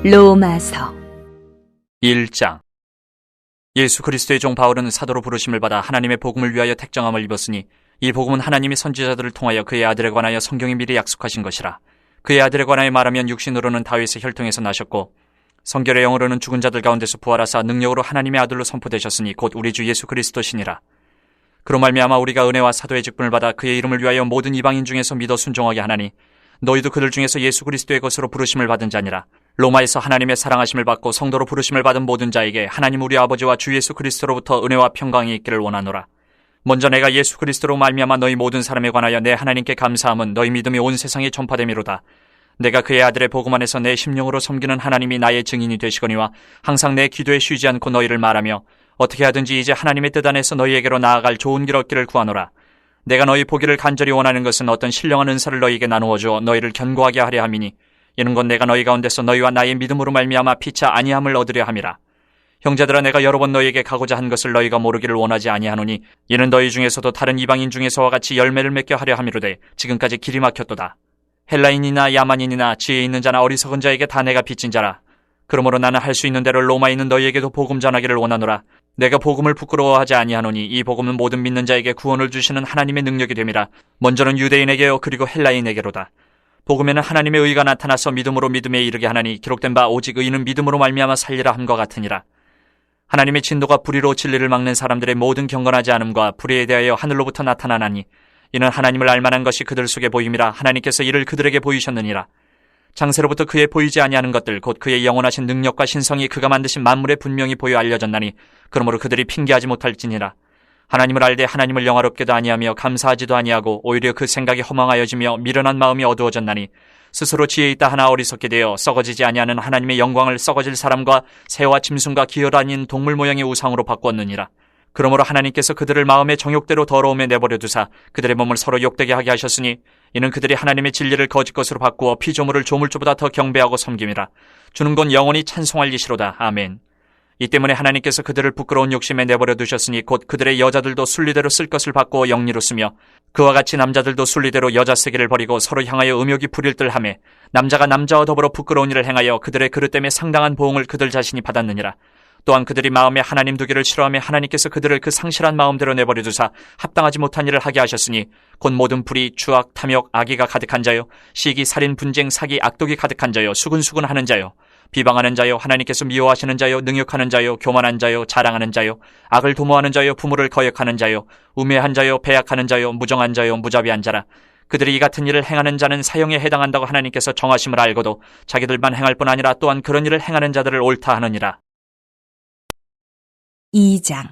로마서 1장. 예수 그리스도의 종 바울은 사도로 부르심을 받아 하나님의 복음을 위하여 택정함을 입었으니 이 복음은 하나님이 선지자들을 통하여 그의 아들에 관하여 성경이 미리 약속하신 것이라. 그의 아들에 관하여 말하면 육신으로는 다윗의 혈통에서 나셨고 성결의 영으로는 죽은 자들 가운데서 부활하사 능력으로 하나님의 아들로 선포되셨으니 곧 우리 주 예수 그리스도시니라. 그로 말미암아 우리가 은혜와 사도의 직분을 받아 그의 이름을 위하여 모든 이방인 중에서 믿어 순종하게 하나니 너희도 그들 중에서 예수 그리스도의 것으로 부르심을 받은 자니라. 로마에서 하나님의 사랑하심을 받고 성도로 부르심을 받은 모든 자에게 하나님 우리 아버지와 주 예수 그리스도로부터 은혜와 평강이 있기를 원하노라. 먼저 내가 예수 그리스도로 말미암아 너희 모든 사람에 관하여 내 하나님께 감사함은 너희 믿음이 온 세상에 전파됨이로다. 내가 그의 아들의 복음 안에서 내 심령으로 섬기는 하나님이 나의 증인이 되시거니와 항상 내 기도에 쉬지 않고 너희를 말하며 어떻게 하든지 이제 하나님의 뜻 안에서 너희에게로 나아갈 좋은 길 얻기를 구하노라. 내가 너희 보기를 간절히 원하는 것은 어떤 신령한 은사를 너희에게 나누어 주어 너희를 견고하게 하려 함이니 이는 건 내가 너희 가운데서 너희와 나의 믿음으로 말미암아 피차 아니함을 얻으려 함이라. 형제들아, 내가 여러 번 너희에게 가고자 한 것을 너희가 모르기를 원하지 아니하노니 이는 너희 중에서도 다른 이방인 중에서와 같이 열매를 맺게 하려 함이로되 지금까지 길이 막혔도다. 헬라인이나 야만인이나 지혜 있는 자나 어리석은 자에게 다 내가 빚진 자라. 그러므로 나는 할 수 있는 대로 로마에 있는 너희에게도 복음 전하기를 원하노라. 내가 복음을 부끄러워하지 아니하노니 이 복음은 모든 믿는 자에게 구원을 주시는 하나님의 능력이 됨이라. 먼저는 유대인에게요 그리고 헬라인에게로다. 복음에는 하나님의 의가 나타나서 믿음으로 믿음에 이르게 하나니 기록된 바 오직 의인은 믿음으로 말미암아 살리라 함과 같으니라. 하나님의 진노가 불의로 진리를 막는 사람들의 모든 경건하지 않음과 불의에 대하여 하늘로부터 나타나나니 이는 하나님을 알만한 것이 그들 속에 보임이라. 하나님께서 이를 그들에게 보이셨느니라. 장세로부터 그의 보이지 아니하는 것들 곧 그의 영원하신 능력과 신성이 그가 만드신 만물에 분명히 보여 알려졌나니 그러므로 그들이 핑계하지 못할지니라. 하나님을 알되 하나님을 영화롭게도 아니하며 감사하지도 아니하고 오히려 그 생각이 허망하여지며 미련한 마음이 어두워졌나니 스스로 지혜 있다 하나 어리석게 되어 썩어지지 아니하는 하나님의 영광을 썩어질 사람과 새와 짐승과 기어다니는 동물 모양의 우상으로 바꾸었느니라. 그러므로 하나님께서 그들을 마음의 정욕대로 더러움에 내버려 두사 그들의 몸을 서로 욕되게 하게 하셨으니 이는 그들이 하나님의 진리를 거짓 것으로 바꾸어 피조물을 조물주보다 더 경배하고 섬김이라. 주는 건 영원히 찬송할 이시로다. 아멘. 이 때문에 하나님께서 그들을 부끄러운 욕심에 내버려 두셨으니 곧 그들의 여자들도 순리대로 쓸 것을 바꾸어 영리로 쓰며 그와 같이 남자들도 순리대로 여자 쓰기를 버리고 서로 향하여 음욕이 부릴 듯하매 남자가 남자와 더불어 부끄러운 일을 행하여 그들의 그릇 때문에 상당한 보응을 그들 자신이 받았느니라. 또한 그들이 마음에 하나님 두기를 싫어하며 하나님께서 그들을 그 상실한 마음대로 내버려 두사 합당하지 못한 일을 하게 하셨으니 곧 모든 불의, 추악, 탐욕, 악의가 가득한 자요 시기, 살인, 분쟁, 사기, 악독이 가득한 자요 수근수근하는 자요 비방하는 자요 하나님께서 미워하시는 자요 능욕하는 자요 교만한 자요 자랑하는 자요 악을 도모하는 자요 부모를 거역하는 자요 우매한 자요 배약하는 자요 무정한 자요 무자비한 자라. 그들이 이 같은 일을 행하는 자는 사형에 해당한다고 하나님께서 정하심을 알고도 자기들만 행할 뿐 아니라 또한 그런 일을 행하는 자들을 옳다 하느니라. 2장.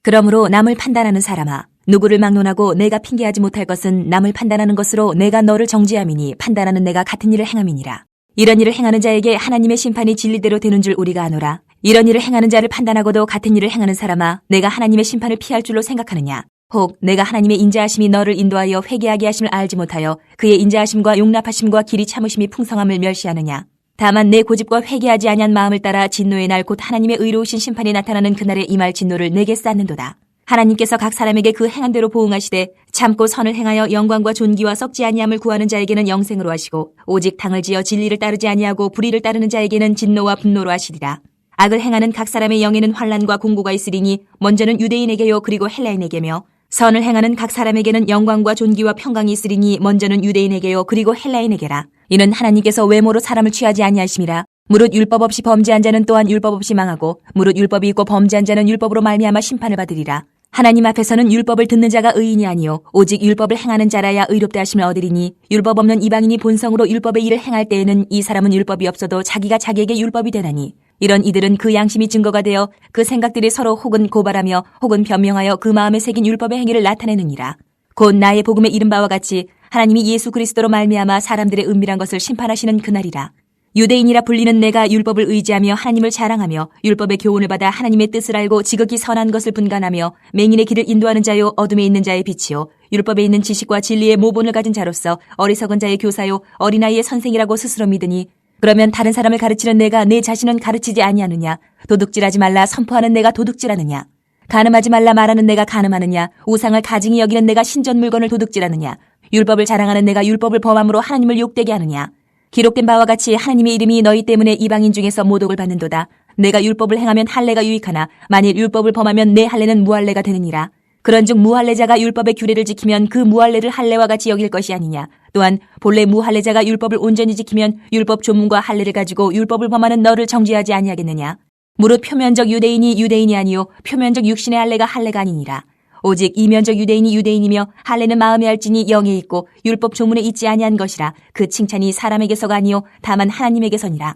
그러므로 남을 판단하는 사람아, 누구를 막론하고 내가 핑계하지 못할 것은 남을 판단하는 것으로 내가 너를 정죄함이니 판단하는 내가 같은 일을 행함이니라. 이런 일을 행하는 자에게 하나님의 심판이 진리대로 되는 줄 우리가 아노라. 이런 일을 행하는 자를 판단하고도 같은 일을 행하는 사람아, 내가 하나님의 심판을 피할 줄로 생각하느냐? 혹 내가 하나님의 인자하심이 너를 인도하여 회개하게 하심을 알지 못하여 그의 인자하심과 용납하심과 길이 참으심이 풍성함을 멸시하느냐? 다만 내 고집과 회개하지 아니한 마음을 따라 진노의 날 곧 하나님의 의로우신 심판이 나타나는 그날에 임할 진노를 내게 쌓는도다. 하나님께서 각 사람에게 그 행한 대로 보응하시되 참고 선을 행하여 영광과 존귀와 썩지 아니함을 구하는 자에게는 영생으로 하시고 오직 당을 지어 진리를 따르지 아니하고 불의를 따르는 자에게는 진노와 분노로 하시리라. 악을 행하는 각 사람의 영에는 환난과 공고가 있으리니 먼저는 유대인에게요 그리고 헬라인에게며 선을 행하는 각 사람에게는 영광과 존귀와 평강이 있으리니 먼저는 유대인에게요 그리고 헬라인에게라. 이는 하나님께서 외모로 사람을 취하지 아니하심이라. 무릇 율법 없이 범죄한 자는 또한 율법 없이 망하고 무릇 율법이 있고 범죄한 자는 율법으로 말미암아 심판을 받으리라. 하나님 앞에서는 율법을 듣는 자가 의인이 아니요 오직 율법을 행하는 자라야 의롭다 하심을 얻으리니 율법 없는 이방인이 본성으로 율법의 일을 행할 때에는 이 사람은 율법이 없어도 자기가 자기에게 율법이 되나니 이런 이들은 그 양심이 증거가 되어 그 생각들이 서로 혹은 고발하며 혹은 변명하여 그 마음에 새긴 율법의 행위를 나타내느니라. 곧 나의 복음에 이른 바와 같이 하나님이 예수 그리스도로 말미암아 사람들의 은밀한 것을 심판하시는 그날이라. 유대인이라 불리는 내가 율법을 의지하며 하나님을 자랑하며 율법의 교훈을 받아 하나님의 뜻을 알고 지극히 선한 것을 분간하며 맹인의 길을 인도하는 자요 어둠에 있는 자의 빛이요 율법에 있는 지식과 진리의 모본을 가진 자로서 어리석은 자의 교사요 어린아이의 선생이라고 스스로 믿으니 그러면 다른 사람을 가르치는 내가 내 자신은 가르치지 아니하느냐? 도둑질하지 말라 선포하는 내가 도둑질하느냐? 간음하지 말라 말하는 내가 간음하느냐? 우상을 가증히 여기는 내가 신전 물건을 도둑질하느냐? 율법을 자랑하는 내가 율법을 범함으로 하나님을 욕되게 하느냐? 기록된 바와 같이 하나님의 이름이 너희 때문에 이방인 중에서 모독을 받는도다. 내가 율법을 행하면 할례가 유익하나 만일 율법을 범하면 내 할례는 무할례가 되느니라. 그런즉 무할례자가 율법의 규례를 지키면 그 무할례를 할례와 같이 여길 것이 아니냐. 또한 본래 무할례자가 율법을 온전히 지키면 율법 조문과 할례를 가지고 율법을 범하는 너를 정죄하지 아니하겠느냐. 무릇 표면적 유대인이 유대인이 아니요 표면적 육신의 할례가 할례가 아니니라. 오직 이면적 유대인이 유대인이며 할례는 마음에 할지니 영에 있고 율법 조문에 있지 아니한 것이라. 그 칭찬이 사람에게서가 아니요 다만 하나님에게서니라.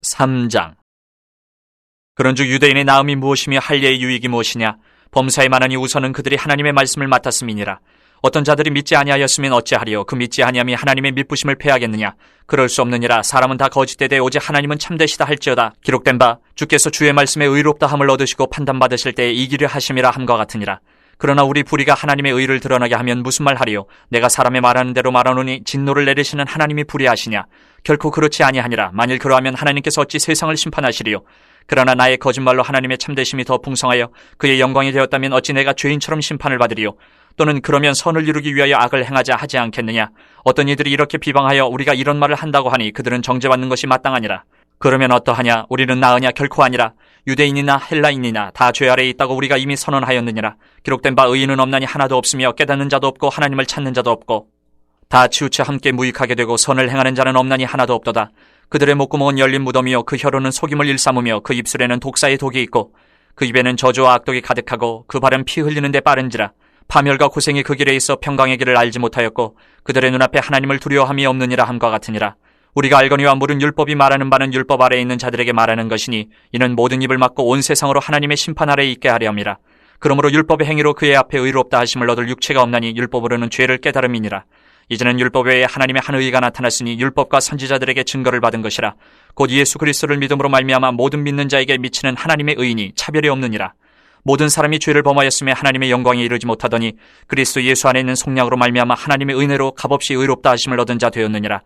3장. 그런즉 유대인의 나음이 무엇이며 할례의 유익이 무엇이냐? 범사에 만하니 우선은 그들이 하나님의 말씀을 맡았음이니라. 어떤 자들이 믿지 아니하였으면 어찌하리요? 그 믿지 아니함이 하나님의 믿부심을 패하겠느냐? 그럴 수 없느니라. 사람은 다 거짓되되 오직 하나님은 참되시다 할지어다. 기록된 바 주께서 주의 말씀에 의롭다 함을 얻으시고 판단받으실 때에 이기려 하심이라 함과 같으니라. 그러나 우리 불의가 하나님의 의를 드러나게 하면 무슨 말 하리요? 내가 사람의 말하는 대로 말하노니 진노를 내리시는 하나님이 불의하시냐? 결코 그렇지 아니하니라. 만일 그러하면 하나님께서 어찌 세상을 심판하시리요? 그러나 나의 거짓말로 하나님의 참되심이 더 풍성하여 그의 영광이 되었다면 어찌 내가 죄인처럼 심판을 받으리요? 또는 그러면 선을 이루기 위하여 악을 행하자 하지 않겠느냐? 어떤 이들이 이렇게 비방하여 우리가 이런 말을 한다고 하니 그들은 정죄받는 것이 마땅하니라. 그러면 어떠하냐? 우리는 나으냐? 결코 아니라. 유대인이나 헬라인이나 다 죄 아래에 있다고 우리가 이미 선언하였느니라. 기록된 바 의인은 없나니 하나도 없으며 깨닫는 자도 없고 하나님을 찾는 자도 없고 다 치우쳐 함께 무익하게 되고 선을 행하는 자는 없나니 하나도 없도다. 그들의 목구멍은 열린 무덤이요 그 혀로는 속임을 일삼으며 그 입술에는 독사의 독이 있고 그 입에는 저주와 악독이 가득하고 그 발은 피 흘리는데 빠른지라. 파멸과 고생이 그 길에 있어 평강의 길을 알지 못하였고 그들의 눈앞에 하나님을 두려워함이 없느니라 함과 같으니라. 우리가 알거니와 물은 율법이 말하는 바는 율법 아래에 있는 자들에게 말하는 것이니 이는 모든 입을 막고 온 세상으로 하나님의 심판 아래에 있게 하려 함이라. 그러므로 율법의 행위로 그의 앞에 의롭다 하심을 얻을 육체가 없나니 율법으로는 죄를 깨달음이니라. 이제는 율법 외에 하나님의 한 의가 나타났으니 율법과 선지자들에게 증거를 받은 것이라. 곧 예수 그리스도를 믿음으로 말미암아 모든 믿는 자에게 미치는 하나님의 의인이 차별이 없느니라. 모든 사람이 죄를 범하였음에 하나님의 영광에 이르지 못하더니 그리스도 예수 안에 있는 속량으로 말미암아 하나님의 은혜로 값없이 의롭다 하심을 얻은 자 되었느니라.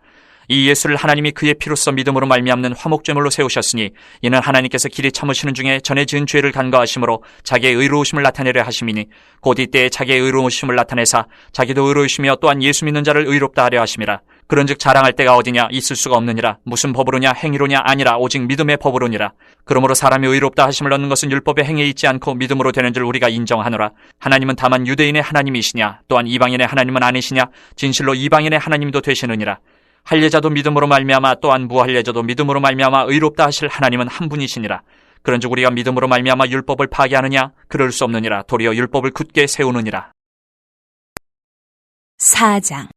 이 예수를 하나님이 그의 피로써 믿음으로 말미암는 화목제물로 세우셨으니 이는 하나님께서 길이 참으시는 중에 전에 지은 죄를 간과하심으로 자기의 의로우심을 나타내려 하심이니 곧 이때에 자기의 의로우심을 나타내사 자기도 의로우시며 또한 예수 믿는 자를 의롭다 하려 하심이라. 그런즉 자랑할 때가 어디냐? 있을 수가 없느니라. 무슨 법으로냐? 행위로냐? 아니라 오직 믿음의 법으로니라. 그러므로 사람이 의롭다 하심을 얻는 것은 율법의 행위에 있지 않고 믿음으로 되는 줄 우리가 인정하노라. 하나님은 다만 유대인의 하나님이시냐? 또한 이방인의 하나님은 아니시냐? 진실로 이방인의 하나님도 되시느니라. 할례자도 믿음으로 말미암아 또한 무할례자도 믿음으로 말미암아 의롭다 하실 하나님은 한 분이시니라. 그런즉 우리가 믿음으로 말미암아 율법을 파괴하느냐? 그럴 수 없느니라. 도리어 율법을 굳게 세우느니라. 4장.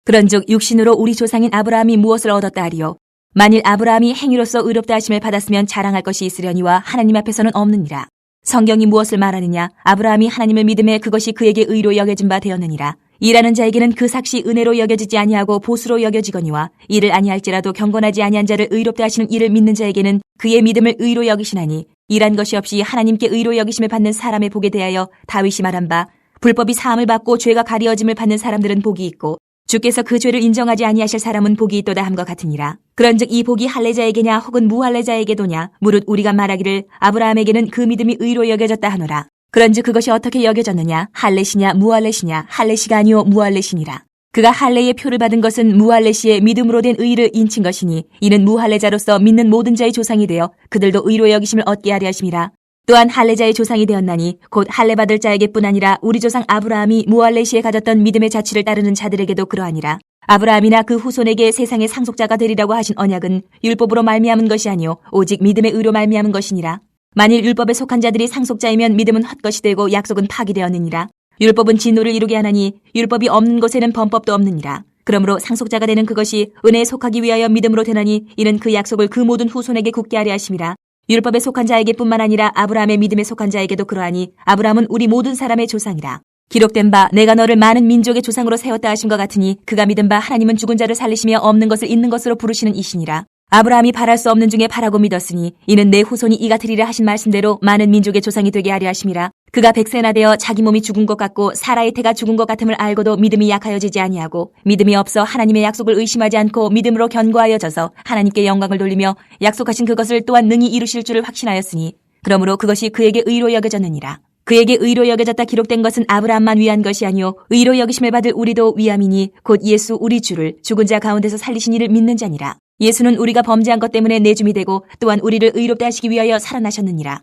그런즉 육신으로 우리 조상인 아브라함이 무엇을 얻었다 하리요? 만일 아브라함이 행위로서 의롭다 하심을 받았으면 자랑할 것이 있으려니와 하나님 앞에서는 없느니라. 성경이 무엇을 말하느냐? 아브라함이 하나님을 믿음에 그것이 그에게 의로 여겨진 바 되었느니라. 일하는 자에게는 그 삭시 은혜로 여겨지지 아니하고 보수로 여겨지거니와 이를 아니할지라도 경건하지 아니한 자를 의롭다 하시는 이를 믿는 자에게는 그의 믿음을 의로 여기시나니 일한 것이 없이 하나님께 의로 여기심을 받는 사람의 복에 대하여 다윗이 말한 바 불법이 사함을 받고 죄가 가리어짐을 받는 사람들은 복이 있고 주께서 그 죄를 인정하지 아니하실 사람은 복이 있도다 함과 같으니라. 그런즉 이 복이 할례자에게냐 혹은 무할례자에게도냐? 무릇 우리가 말하기를 아브라함에게는 그 믿음이 의로 여겨졌다 하노라. 그런즉 그것이 어떻게 여겨졌느냐? 할례시냐 무할례시냐? 할례시가 아니요 무할례시니라. 그가 할례의 표를 받은 것은 무할례시의 믿음으로 된 의를 인친 것이니 이는 무할례자로서 믿는 모든 자의 조상이 되어 그들도 의로 여기심을 얻게 하려 하심이라. 또한 할례자의 조상이 되었나니 곧 할례 받을 자에게뿐 아니라 우리 조상 아브라함이 무할례시에 가졌던 믿음의 자취를 따르는 자들에게도 그러하니라. 아브라함이나 그 후손에게 세상의 상속자가 되리라고 하신 언약은 율법으로 말미암은 것이 아니요 오직 믿음의 의로 말미암은 것이니라. 만일 율법에 속한 자들이 상속자이면 믿음은 헛것이 되고 약속은 파기되었느니라. 율법은 진노를 이루게 하나니 율법이 없는 곳에는 범법도 없느니라. 그러므로 상속자가 되는 그것이 은혜에 속하기 위하여 믿음으로 되나니 이는 그 약속을 그 모든 후손에게 굳게 하려 하심이라. 율법에 속한 자에게뿐만 아니라 아브라함의 믿음에 속한 자에게도 그러하니 아브라함은 우리 모든 사람의 조상이라. 기록된 바 내가 너를 많은 민족의 조상으로 세웠다 하신 것 같으니 그가 믿은 바 하나님은 죽은 자를 살리시며 없는 것을 있는 것으로 부르시는 이시니라. 아브라함이 바랄 수 없는 중에 바라고 믿었으니 이는 내 후손이 이 같으리라 하신 말씀대로 많은 민족의 조상이 되게 하려 하심이라. 그가 백세나 되어 자기 몸이 죽은 것 같고 사라의 태가 죽은 것 같음을 알고도 믿음이 약하여지지 아니하고 믿음이 없어 하나님의 약속을 의심하지 않고 믿음으로 견고하여져서 하나님께 영광을 돌리며 약속하신 그것을 또한 능히 이루실 줄을 확신하였으니 그러므로 그것이 그에게 의로 여겨졌느니라. 그에게 의로 여겨졌다 기록된 것은 아브라함만 위한 것이 아니요 의로 여기심을 받을 우리도 위함이니 곧 예수 우리 주를 죽은 자 가운데서 살리신 이를 믿는 자니라. 예수는 우리가 범죄한 것 때문에 내줌이 되고 또한 우리를 의롭게 하시기 위하여 살아나셨느니라.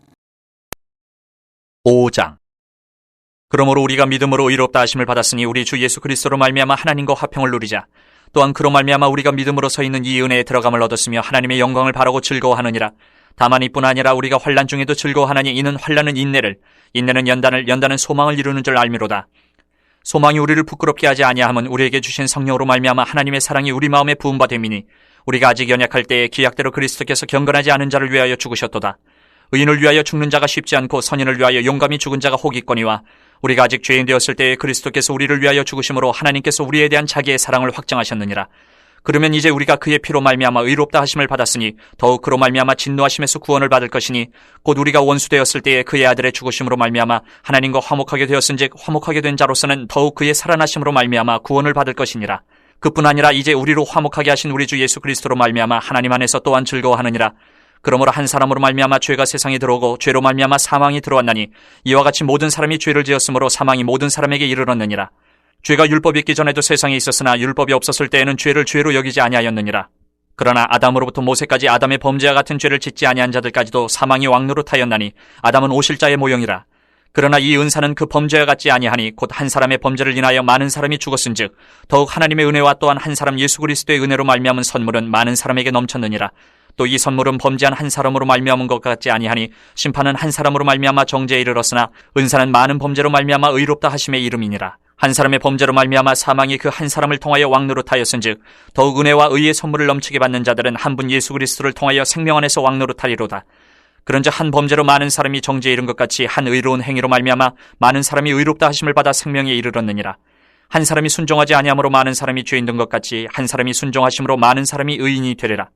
5장. 그러므로 우리가 믿음으로 의롭다 하심을 받았으니 우리 주 예수 그리스도로 말미암아 하나님과 화평을 누리자. 또한 그로 말미암아 우리가 믿음으로 서 있는 이 은혜에 들어감을 얻었으며 하나님의 영광을 바라고 즐거워하느니라. 다만 이뿐 아니라 우리가 환난 중에도 즐거워하나니 이는 환난은 인내를, 인내는 연단을, 연단은 소망을 이루는 줄 알미로다. 소망이 우리를 부끄럽게 하지 아니하면 우리에게 주신 성령으로 말미암아 하나님의 사랑이 우리 마음에 부음바 됨이니 우리가 아직 연약할 때에 기약대로 그리스도께서 경건하지 않은 자를 위하여 죽으셨도다. 의인을 위하여 죽는 자가 쉽지 않고 선인을 위하여 용감히 죽은 자가 혹 있거니와 우리가 아직 죄인 되었을 때에 그리스도께서 우리를 위하여 죽으심으로 하나님께서 우리에 대한 자기의 사랑을 확정하셨느니라. 그러면 이제 우리가 그의 피로 말미암아 의롭다 하심을 받았으니 더욱 그로 말미암아 진노하심에서 구원을 받을 것이니 곧 우리가 원수 되었을 때에 그의 아들의 죽으심으로 말미암아 하나님과 화목하게 되었은즉 화목하게 된 자로서는 더욱 그의 살아나심으로 말미암아 구원을 받을 것이니라. 그뿐 아니라 이제 우리로 화목하게 하신 우리 주 예수 그리스도로 말미암아 하나님 안에서 또한 즐거워하느니라. 그러므로 한 사람으로 말미암아 죄가 세상에 들어오고 죄로 말미암아 사망이 들어왔나니 이와 같이 모든 사람이 죄를 지었으므로 사망이 모든 사람에게 이르렀느니라. 죄가 율법이 있기 전에도 세상에 있었으나 율법이 없었을 때에는 죄를 죄로 여기지 아니하였느니라. 그러나 아담으로부터 모세까지 아담의 범죄와 같은 죄를 짓지 아니한 자들까지도 사망이 왕노릇하였나니 아담은 오실자의 모형이라. 그러나 이 은사는 그 범죄와 같지 아니하니 곧 한 사람의 범죄를 인하여 많은 사람이 죽었은즉 더욱 하나님의 은혜와 또한 한 사람 예수 그리스도의 은혜로 말미암은 선물은 많은 사람에게 넘쳤느니라. 또 이 선물은 범죄한 한 사람으로 말미암은 것 같지 아니하니 심판은 한 사람으로 말미암아 정죄에 이르렀으나 은사는 많은 범죄로 말미암아 의롭다 하심의 이름이니라. 한 사람의 범죄로 말미암아 사망이 그 한 사람을 통하여 왕노릇하였은즉 더욱 은혜와 의의 선물을 넘치게 받는 자들은 한 분 예수 그리스도를 통하여 생명 안에서 왕노릇하리로다. 그런즉 한 범죄로 많은 사람이 정죄에 이른 것 같이 한 의로운 행위로 말미암아 많은 사람이 의롭다 하심을 받아 생명에 이르렀느니라. 한 사람이 순종하지 아니함으로 많은 사람이 죄인 된 것 같이 한 사람이 순종하심으로 많은 사람이 의인이 되리라.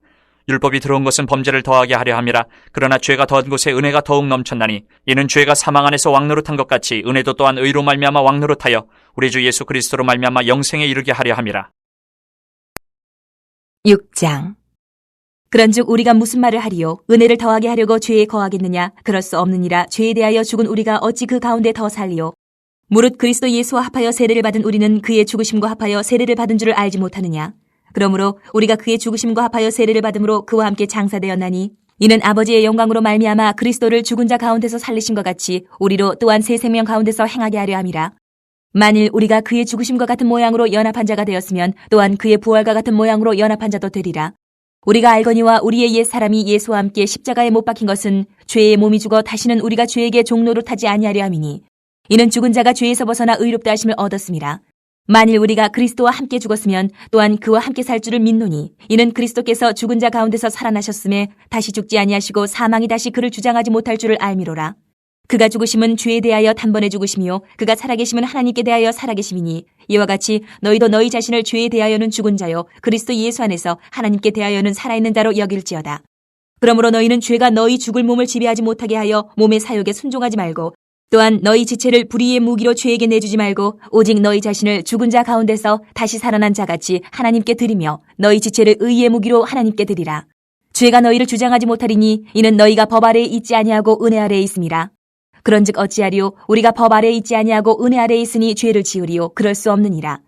율법이 들어온 것은 범죄를 더하게 하려 함이라. 그러나 죄가 더한 곳에 은혜가 더욱 넘쳤나니 이는 죄가 사망 안에서 왕노릇한 것 같이 은혜도 또한 의로 말미암아 왕노릇하여 우리 주 예수 그리스도로 말미암아 영생에 이르게 하려 함이라. 6장. 그런즉 우리가 무슨 말을 하리요? 은혜를 더하게 하려고 죄에 거하겠느냐? 그럴 수 없느니라. 죄에 대하여 죽은 우리가 어찌 그 가운데 더 살리요? 무릇 그리스도 예수와 합하여 세례를 받은 우리는 그의 죽으심과 합하여 세례를 받은 줄을 알지 못하느냐? 그러므로 우리가 그의 죽으심과 합하여 세례를 받음으로 그와 함께 장사되었나니 이는 아버지의 영광으로 말미암아 그리스도를 죽은 자 가운데서 살리신 것 같이 우리로 또한 새 생명 가운데서 행하게 하려 함이라. 만일 우리가 그의 죽으심과 같은 모양으로 연합한 자가 되었으면 또한 그의 부활과 같은 모양으로 연합한 자도 되리라. 우리가 알거니와 우리의 옛 사람이 예수와 함께 십자가에 못 박힌 것은 죄의 몸이 죽어 다시는 우리가 죄에게 종노릇하지 아니하려 함이니 이는 죽은 자가 죄에서 벗어나 의롭다 하심을 얻었음이라. 만일 우리가 그리스도와 함께 죽었으면 또한 그와 함께 살 줄을 믿노니 이는 그리스도께서 죽은 자 가운데서 살아나셨음에 다시 죽지 아니하시고 사망이 다시 그를 주장하지 못할 줄을 알미로라. 그가 죽으심은 죄에 대하여 단번에 죽으심이요 그가 살아계심은 하나님께 대하여 살아계심이니 이와 같이 너희도 너희 자신을 죄에 대하여는 죽은 자요 그리스도 예수 안에서 하나님께 대하여는 살아있는 자로 여길지어다. 그러므로 너희는 죄가 너희 죽을 몸을 지배하지 못하게 하여 몸의 사욕에 순종하지 말고 또한 너희 지체를 불의의 무기로 죄에게 내주지 말고 오직 너희 자신을 죽은 자 가운데서 다시 살아난 자같이 하나님께 드리며 너희 지체를 의의 무기로 하나님께 드리라. 죄가 너희를 주장하지 못하리니 이는 너희가 법 아래에 있지 아니하고 은혜 아래에 있음이라. 그런즉 어찌하리요? 우리가 법 아래에 있지 아니하고 은혜 아래에 있으니 죄를 지으리요? 그럴 수 없느니라.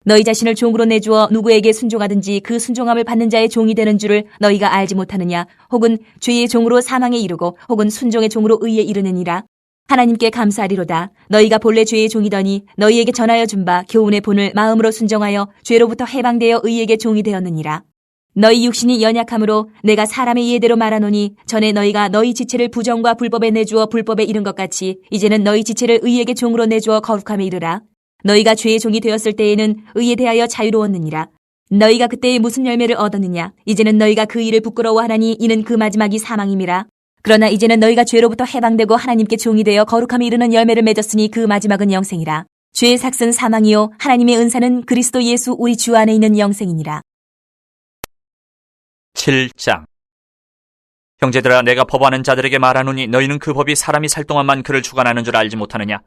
너희 자신을 종으로 내주어 누구에게 순종하든지 그 순종함을 받는 자의 종이 되는 줄을 너희가 알지 못하느냐? 혹은 죄의 종으로 사망에 이르고 혹은 순종의 종으로 의에 이르느니라. 하나님께 감사하리로다. 너희가 본래 죄의 종이더니 너희에게 전하여 준 바 교훈의 본을 마음으로 순종하여 죄로부터 해방되어 의에게 종이 되었느니라. 너희 육신이 연약함으로 내가 사람의 예대로 말하노니 전에 너희가 너희 지체를 부정과 불법에 내주어 불법에 이른 것 같이 이제는 너희 지체를 의에게 종으로 내주어 거룩함에 이르라. 너희가 죄의 종이 되었을 때에는 의에 대하여 자유로웠느니라. 너희가 그때에 무슨 열매를 얻었느냐? 이제는 너희가 그 일을 부끄러워하나니 이는 그 마지막이 사망임이라. 그러나 이제는 너희가 죄로부터 해방되고 하나님께 종이 되어 거룩함에 이르는 열매를 맺었으니 그 마지막은 영생이라. 죄의 삭은 사망이요 하나님의 은사는 그리스도 예수 우리 주 안에 있는 영생이니라. 7장. 형제들아 내가 법하는 자들에게 말하노니 너희는 그 법이 사람이 살 동안만 그를 주관하는 줄 알지 못하느냐.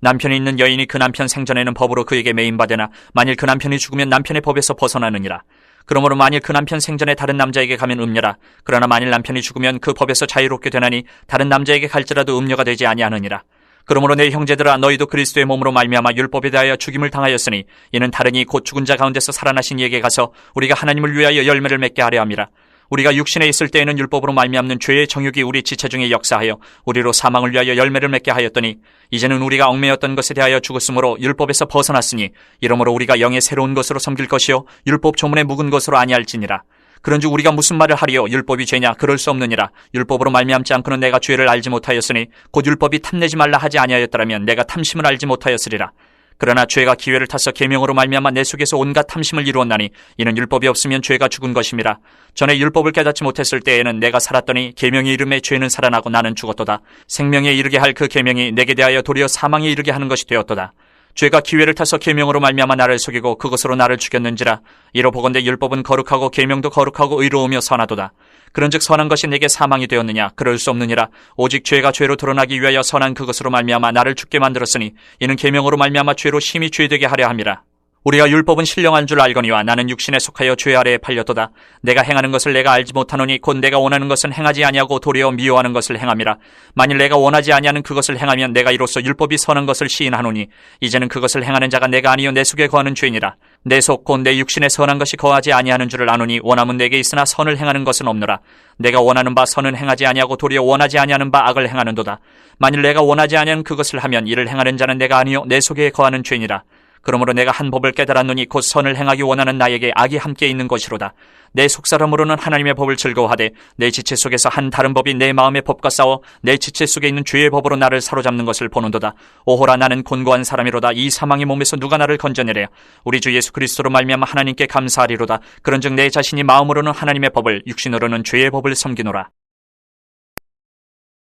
남편이 있는 여인이 그 남편 생전에는 법으로 그에게 매인받으나 만일 그 남편이 죽으면 남편의 법에서 벗어나느니라. 그러므로 만일 그 남편 생전에 다른 남자에게 가면 음녀라. 그러나 만일 남편이 죽으면 그 법에서 자유롭게 되나니 다른 남자에게 갈지라도 음녀가 되지 아니하느니라. 그러므로 내 형제들아, 너희도 그리스도의 몸으로 말미암아 율법에 대하여 죽임을 당하였으니 이는 다르니 곧 죽은 자 가운데서 살아나신 이에게 가서 우리가 하나님을 위하여 열매를 맺게 하려 함이라. 우리가 육신에 있을 때에는 율법으로 말미암는 죄의 정욕이 우리 지체 중에 역사하여 우리로 사망을 위하여 열매를 맺게 하였더니 이제는 우리가 얽매였던 것에 대하여 죽었으므로 율법에서 벗어났으니 이러므로 우리가 영의 새로운 것으로 섬길 것이요 율법 조문에 묵은 것으로 아니할지니라. 그런즉 우리가 무슨 말을 하리요? 율법이 죄냐? 그럴 수 없느니라. 율법으로 말미암지 않고는 내가 죄를 알지 못하였으니 곧 율법이 탐내지 말라 하지 아니하였더라면 내가 탐심을 알지 못하였으리라. 그러나 죄가 기회를 타서 계명으로 말미암아 내 속에서 온갖 탐심을 이루었나니 이는 율법이 없으면 죄가 죽은 것임이라. 전에 율법을 깨닫지 못했을 때에는 내가 살았더니 계명이 이름에 죄는 살아나고 나는 죽었도다. 생명에 이르게 할 그 계명이 내게 대하여 도리어 사망에 이르게 하는 것이 되었도다. 죄가 기회를 타서 계명으로 말미암아 나를 속이고 그것으로 나를 죽였는지라. 이로 보건대 율법은 거룩하고 계명도 거룩하고 의로우며 선하도다. 그런즉 선한 것이 내게 사망이 되었느냐? 그럴 수 없느니라. 오직 죄가 죄로 드러나기 위하여 선한 그것으로 말미암아 나를 죽게 만들었으니 이는 계명으로 말미암아 죄로 심히 죄되게 하려 함이라. 우리가 율법은 신령한 줄 알거니와 나는 육신에 속하여 죄 아래에 팔렸도다. 내가 행하는 것을 내가 알지 못하노니 곧 내가 원하는 것은 행하지 아니하고 도리어 미워하는 것을 행함이라. 만일 내가 원하지 아니하는 그것을 행하면 내가 이로써 율법이 선한 것을 시인하노니 이제는 그것을 행하는 자가 내가 아니요 내 속에 거하는 죄니라. 내 속 곧 내 육신에 선한 것이 거하지 아니하는 줄을 아노니 원함은 내게 있으나 선을 행하는 것은 없노라. 내가 원하는 바 선은 행하지 아니하고 도리어 원하지 아니하는 바 악을 행하는도다. 만일 내가 원하지 아니하는 그것을 하면 이를 행하는 자는 내가 아니요 내 속에 거하는 죄니라. 그러므로 내가 한 법을 깨달았노니 곧 선을 행하기 원하는 나에게 악이 함께 있는 것이로다. 내 속사람으로는 하나님의 법을 즐거워하되 내 지체 속에서 한 다른 법이 내 마음의 법과 싸워 내 지체 속에 있는 죄의 법으로 나를 사로잡는 것을 보는도다. 오호라, 나는 곤고한 사람이로다. 이 사망의 몸에서 누가 나를 건져내랴. 우리 주 예수 그리스도로 말미암아 하나님께 감사하리로다. 그런즉 내 자신이 마음으로는 하나님의 법을, 육신으로는 죄의 법을 섬기노라.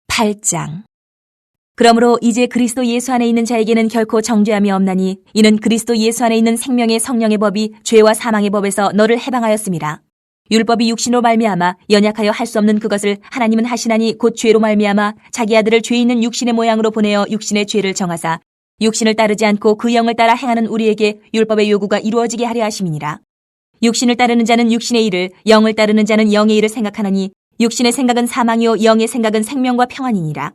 8장. 그러므로 이제 그리스도 예수 안에 있는 자에게는 결코 정죄함이 없나니 이는 그리스도 예수 안에 있는 생명의 성령의 법이 죄와 사망의 법에서 너를 해방하였음이라. 율법이 육신으로 말미암아 연약하여 할 수 없는 그것을 하나님은 하시나니 곧 죄로 말미암아 자기 아들을 죄 있는 육신의 모양으로 보내어 육신의 죄를 정하사 육신을 따르지 않고 그 영을 따라 행하는 우리에게 율법의 요구가 이루어지게 하려 하심이니라. 육신을 따르는 자는 육신의 일을, 영을 따르는 자는 영의 일을 생각하나니 육신의 생각은 사망이요 영의 생각은 생명과 평안이니라.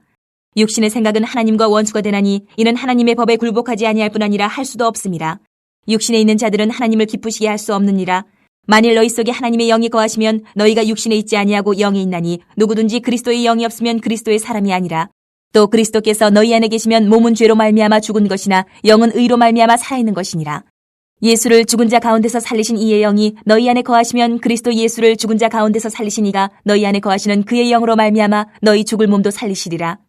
육신의 생각은 하나님과 원수가 되나니 이는 하나님의 법에 굴복하지 아니할 뿐 아니라 할 수도 없음이라. 육신에 있는 자들은 하나님을 기쁘시게 할 수 없느니라. 만일 너희 속에 하나님의 영이 거하시면 너희가 육신에 있지 아니하고 영에 있나니 누구든지 그리스도의 영이 없으면 그리스도의 사람이 아니라. 또 그리스도께서 너희 안에 계시면 몸은 죄로 말미암아 죽은 것이나 영은 의로 말미암아 살아있는 것이니라. 예수를 죽은 자 가운데서 살리신 이의 영이 너희 안에 거하시면 그리스도 예수를 죽은 자 가운데서 살리신 이가 너희 안에 거하시는 그의 영으로 말미암아 너희 죽을 몸도 살리시리라.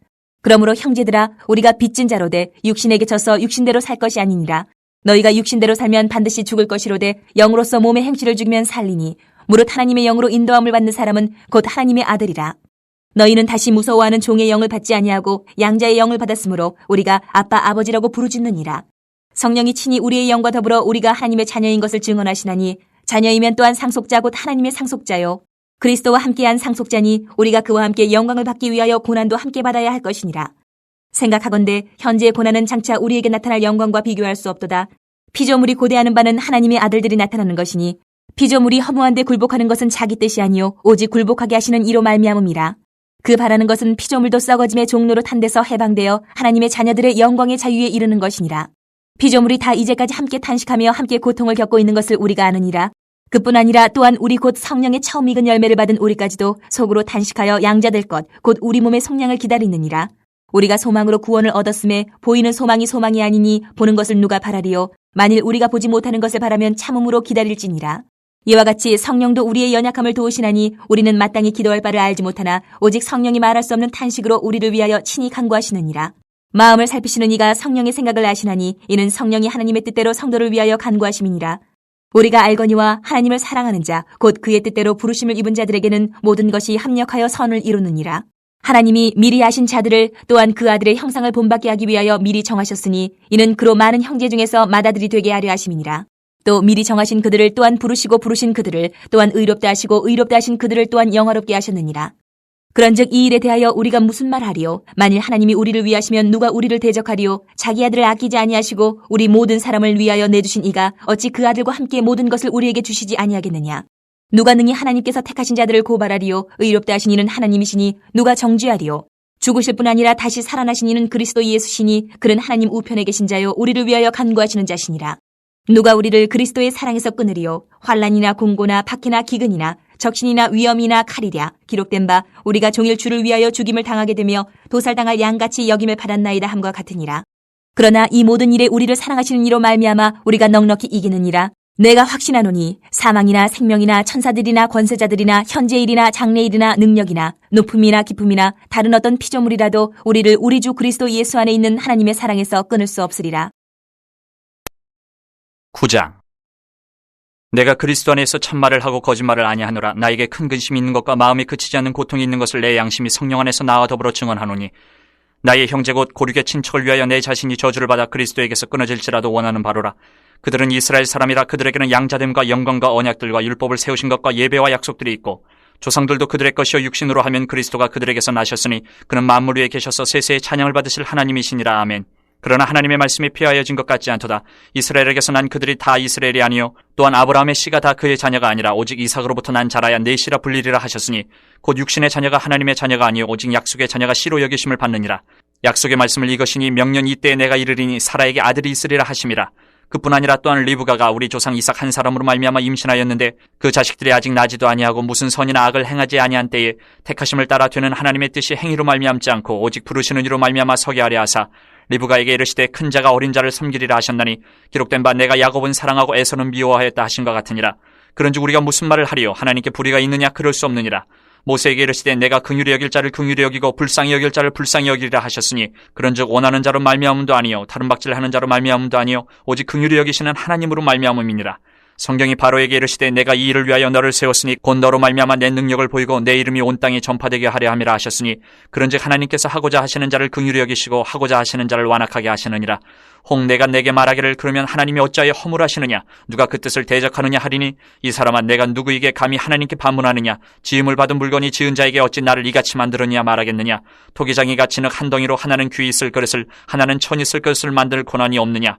그러므로 형제들아, 우리가 빚진 자로되 육신에게 져서 육신대로 살 것이 아니니라. 너희가 육신대로 살면 반드시 죽을 것이로되 영으로서 몸의 행실을 죽이면 살리니 무릇 하나님의 영으로 인도함을 받는 사람은 곧 하나님의 아들이라. 너희는 다시 무서워하는 종의 영을 받지 아니하고 양자의 영을 받았으므로 우리가 아빠 아버지라고 부르짖느니라. 성령이 친히 우리의 영과 더불어 우리가 하나님의 자녀인 것을 증언하시나니 자녀이면 또한 상속자 곧 하나님의 상속자요 그리스도와 함께한 상속자니 우리가 그와 함께 영광을 받기 위하여 고난도 함께 받아야 할 것이니라. 생각하건대 현재의 고난은 장차 우리에게 나타날 영광과 비교할 수 없도다. 피조물이 고대하는 바는 하나님의 아들들이 나타나는 것이니 피조물이 허무한 데 굴복하는 것은 자기 뜻이 아니요 오직 굴복하게 하시는 이로 말미암음이라. 그 바라는 것은 피조물도 썩어짐의 종로로 탄 데서 해방되어 하나님의 자녀들의 영광의 자유에 이르는 것이니라. 피조물이 다 이제까지 함께 탄식하며 함께 고통을 겪고 있는 것을 우리가 아느니라. 그뿐 아니라 또한 우리 곧 성령의 처음 익은 열매를 받은 우리까지도 속으로 탄식하여 양자될 것 곧 우리 몸의 속량을 기다리느니라. 우리가 소망으로 구원을 얻었음에 보이는 소망이 소망이 아니니 보는 것을 누가 바라리요. 만일 우리가 보지 못하는 것을 바라면 참음으로 기다릴지니라. 이와 같이 성령도 우리의 연약함을 도우시나니 우리는 마땅히 기도할 바를 알지 못하나 오직 성령이 말할 수 없는 탄식으로 우리를 위하여 친히 간구하시느니라. 마음을 살피시는 이가 성령의 생각을 아시나니 이는 성령이 하나님의 뜻대로 성도를 위하여 간구하심이니라. 우리가 알거니와 하나님을 사랑하는 자, 곧 그의 뜻대로 부르심을 입은 자들에게는 모든 것이 합력하여 선을 이루느니라. 하나님이 미리 아신 자들을 또한 그 아들의 형상을 본받게 하기 위하여 미리 정하셨으니 이는 그로 많은 형제 중에서 맏아들이 되게 하려 하심이니라. 또 미리 정하신 그들을 또한 부르시고 부르신 그들을 또한 의롭다 하시고 의롭다 하신 그들을 또한 영화롭게 하셨느니라. 그런즉 이 일에 대하여 우리가 무슨 말하리요? 만일 하나님이 우리를 위하시면 누가 우리를 대적하리요? 자기 아들을 아끼지 아니하시고 우리 모든 사람을 위하여 내주신 이가 어찌 그 아들과 함께 모든 것을 우리에게 주시지 아니하겠느냐? 누가 능히 하나님께서 택하신 자들을 고발하리요? 의롭다 하신 이는 하나님이시니 누가 정죄하리요? 죽으실 뿐 아니라 다시 살아나신 이는 그리스도 예수시니 그는 하나님 우편에 계신 자요 우리를 위하여 간구하시는 자시니라. 누가 우리를 그리스도의 사랑에서 끊으리요? 환난이나 공고나 박해나 기근이나 적신이나 위험이나 칼이랴. 기록된 바 우리가 종일 주를 위하여 죽임을 당하게 되며 도살당할 양같이 여김을 받았나이다 함과 같으니라. 그러나 이 모든 일에 우리를 사랑하시는 이로 말미암아 우리가 넉넉히 이기느니라. 내가 확신하노니 사망이나 생명이나 천사들이나 권세자들이나 현재일이나 장래일이나 능력이나 높음이나 깊음이나 다른 어떤 피조물이라도 우리를 우리 주 그리스도 예수 안에 있는 하나님의 사랑에서 끊을 수 없으리라. 9장. 내가 그리스도 안에서 참말을 하고 거짓말을 아니하노라. 나에게 큰 근심이 있는 것과 마음이 그치지 않는 고통이 있는 것을 내 양심이 성령 안에서 나와 더불어 증언하노니 나의 형제 곧 고륙의 친척을 위하여 내 자신이 저주를 받아 그리스도에게서 끊어질지라도 원하는 바로라. 그들은 이스라엘 사람이라. 그들에게는 양자됨과 영광과 언약들과 율법을 세우신 것과 예배와 약속들이 있고 조상들도 그들의 것이요 육신으로 하면 그리스도가 그들에게서 나셨으니 그는 만물 위에 계셔서 세세의 찬양을 받으실 하나님이시니라. 아멘. 그러나 하나님의 말씀이 폐하여진 것 같지 않도다. 이스라엘에게서 난 그들이 다 이스라엘이 아니요 또한 아브라함의 씨가 다 그의 자녀가 아니라 오직 이삭으로부터 난 자라야 내 씨라 불리리라 하셨으니 곧 육신의 자녀가 하나님의 자녀가 아니요 오직 약속의 자녀가 씨로 여기심을 받느니라. 약속의 말씀을 이것이니 명년 이때에 내가 이르리니 사라에게 아들이 있으리라 하심이라. 그뿐 아니라 또한 리브가가 우리 조상 이삭 한 사람으로 말미암아 임신하였는데 그 자식들이 아직 나지도 아니하고 무슨 선이나 악을 행하지 아니한 때에 택하심을 따라 되는 하나님의 뜻이 행위로 말미암지 않고 오직 부르시는 이로 말미암아 서게 하려 하사 리브가에게 이르시되 큰 자가 어린 자를 섬기리라 하셨나니 기록된 바 내가 야곱은 사랑하고 에서는 미워하였다 하신 것 같으니라. 그런즉 우리가 무슨 말을 하리요? 하나님께 불의가 있느냐? 그럴 수 없느니라. 모세에게 이르시되 내가 긍휼히 여길 자를 긍휼히 여기고 불쌍히 여길 자를 불쌍히 여기리라 하셨으니 그런즉 원하는 자로 말미암음도 아니요 다른 박질하는 자로 말미암음도 아니요 오직 긍휼히 여기시는 하나님으로 말미암음이니라. 성경이 바로에게 이르시되 내가 이 일을 위하여 너를 세웠으니 곧 너로 말미암아 내 능력을 보이고 내 이름이 온 땅에 전파되게 하려 함이라 하셨으니 그런즉 하나님께서 하고자 하시는 자를 긍휼히 여기시고 하고자 하시는 자를 완악하게 하시느니라. 혹 내가 내게 말하기를 그러면 하나님이 어찌하여 허물하시느냐? 누가 그 뜻을 대적하느냐 하리니 이 사람아 내가 누구에게 감히 하나님께 반문하느냐? 지음을 받은 물건이 지은 자에게 어찌 나를 이같이 만들었냐 말하겠느냐? 토기장이 같이 늑 한 덩이로 하나는 귀 있을 그릇을 하나는 천 있을 그릇을 만들 권한이 없느냐?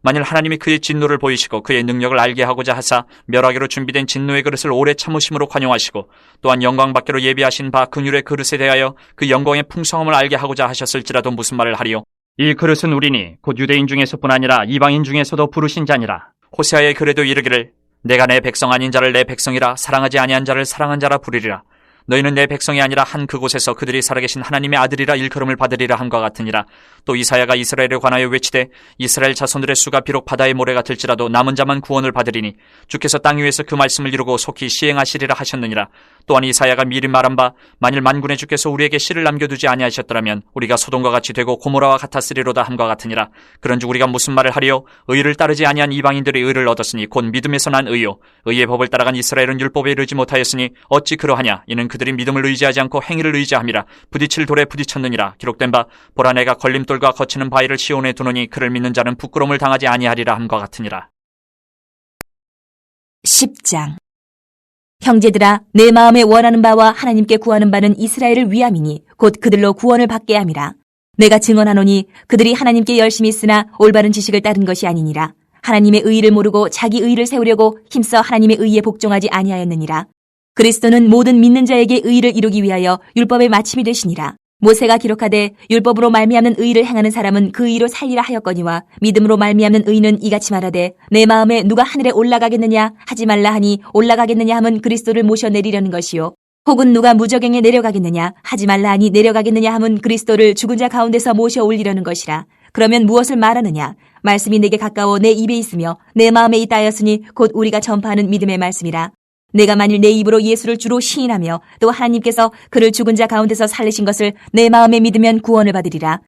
만일 하나님이 그의 진노를 보이시고 그의 능력을 알게 하고자 하사 멸하기로 준비된 진노의 그릇을 오래 참으심으로 관용하시고 또한 영광받기로 예비하신 바 긍휼의 그릇에 대하여 그 영광의 풍성함을 알게 하고자 하셨을지라도 무슨 말을 하리요? 이 그릇은 우리니 곧 유대인 중에서뿐 아니라 이방인 중에서도 부르신 자니라. 호세아의 글에도 이르기를 내가 내 백성 아닌 자를 내 백성이라 사랑하지 아니한 자를 사랑한 자라 부르리라. 너희는 내 백성이 아니라 한 그곳에서 그들이 살아계신 하나님의 아들이라 일컬음을 받으리라 함과 같으니라. 또 이사야가 이스라엘에 관하여 외치되 이스라엘 자손들의 수가 비록 바다의 모래 같을지라도 남은 자만 구원을 받으리니 주께서 땅 위에서 그 말씀을 이루고 속히 시행하시리라 하셨느니라. 또한 이사야가 미리 말한 바 만일 만군의 주께서 우리에게 씨를 남겨두지 아니하셨더라면 우리가 소돔과 같이 되고 고모라와 같았으리로다 함과 같으니라. 그런즉 우리가 무슨 말을 하리요? 의를 따르지 아니한 이방인들이 의를 얻었으니 곧 믿음에서 난 의요 의의 법을 따라간 이스라엘은 율법에 이르지 못하였으니 어찌 그러하냐? 이는 그들이 믿음을 의지하지 않고 행위를 의지함이라. 부딪힐 돌에 부딪혔느니라. 기록된 바 보라 내가 걸림돌과 거치는 바위를 시온에 두노니 그를 믿는 자는 부끄러움을 당하지 아니하리라 함과 같으니라. 10장. 형제들아 내 마음에 원하는 바와 하나님께 구하는 바는 이스라엘을 위함이니 곧 그들로 구원을 받게 함이라. 내가 증언하노니 그들이 하나님께 열심히 있으나 올바른 지식을 따른 것이 아니니라. 하나님의 의의를 모르고 자기 의의를 세우려고 힘써 하나님의 의의에 복종하지 아니하였느니라. 그리스도는 모든 믿는 자에게 의의를 이루기 위하여 율법의 마침이 되시니라. 모세가 기록하되 율법으로 말미암는 의의를 행하는 사람은 그 의의로 살리라 하였거니와 믿음으로 말미암는 의의는 이같이 말하되 내 마음에 누가 하늘에 올라가겠느냐 하지 말라 하니 올라가겠느냐 함은 그리스도를 모셔 내리려는 것이요 혹은 누가 무저갱에 내려가겠느냐 하지 말라 하니 내려가겠느냐 함은 그리스도를 죽은 자 가운데서 모셔 올리려는 것이라. 그러면 무엇을 말하느냐? 말씀이 내게 가까워 내 입에 있으며 내 마음에 있다 하였으니 곧 우리가 전파하는 믿음의 말씀이라. 내가 만일 내 입으로 예수를 주로 시인하며 또 하나님께서 그를 죽은 자 가운데서 살리신 것을 내 마음에 믿으면 구원을 받으리라.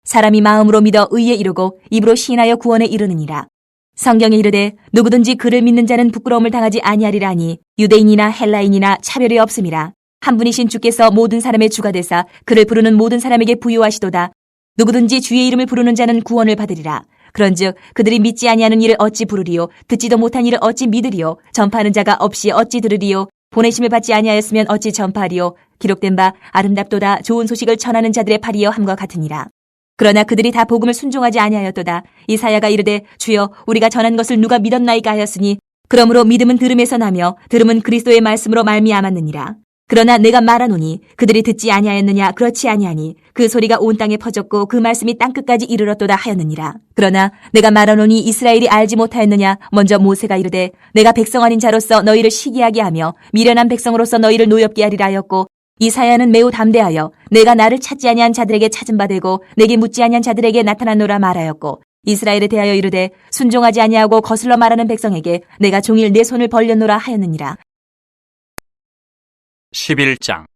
사람이 마음으로 믿어 의에 이르고 입으로 시인하여 구원에 이르느니라. 성경에 이르되 누구든지 그를 믿는 자는 부끄러움을 당하지 아니하리라 하니 유대인이나 헬라인이나 차별이 없음이라. 한 분이신 주께서 모든 사람의 주가 되사 그를 부르는 모든 사람에게 부요하시도다. 누구든지 주의 이름을 부르는 자는 구원을 받으리라. 그런즉 그들이 믿지 아니하는 일을 어찌 부르리요? 듣지도 못한 일을 어찌 믿으리요? 전파하는 자가 없이 어찌 들으리요? 보내심을 받지 아니하였으면 어찌 전파하리요? 기록된 바 아름답도다 좋은 소식을 전하는 자들의 팔이여 함과 같으니라. 그러나 그들이 다 복음을 순종하지 아니하였도다. 이사야가 이르되 주여 우리가 전한 것을 누가 믿었나이까 하였으니 그러므로 믿음은 들음에서 나며 들음은 그리스도의 말씀으로 말미암았느니라. 그러나 내가 말하노니 그들이 듣지 아니하였느냐? 그렇지 아니하니 그 소리가 온 땅에 퍼졌고 그 말씀이 땅끝까지 이르렀도다 하였느니라. 그러나 내가 말하노니 이스라엘이 알지 못하였느냐? 먼저 모세가 이르되 내가 백성 아닌 자로서 너희를 시기하게 하며 미련한 백성으로서 너희를 노엽게 하리라 하였고, 이 사야는 매우 담대하여 내가 나를 찾지 아니한 자들에게 찾은 바 되고 내게 묻지 아니한 자들에게 나타났노라 말하였고, 이스라엘에 대하여 이르되 순종하지 아니하고 거슬러 말하는 백성에게 내가 종일 내 손을 벌렸노라 하였느니라. 11장.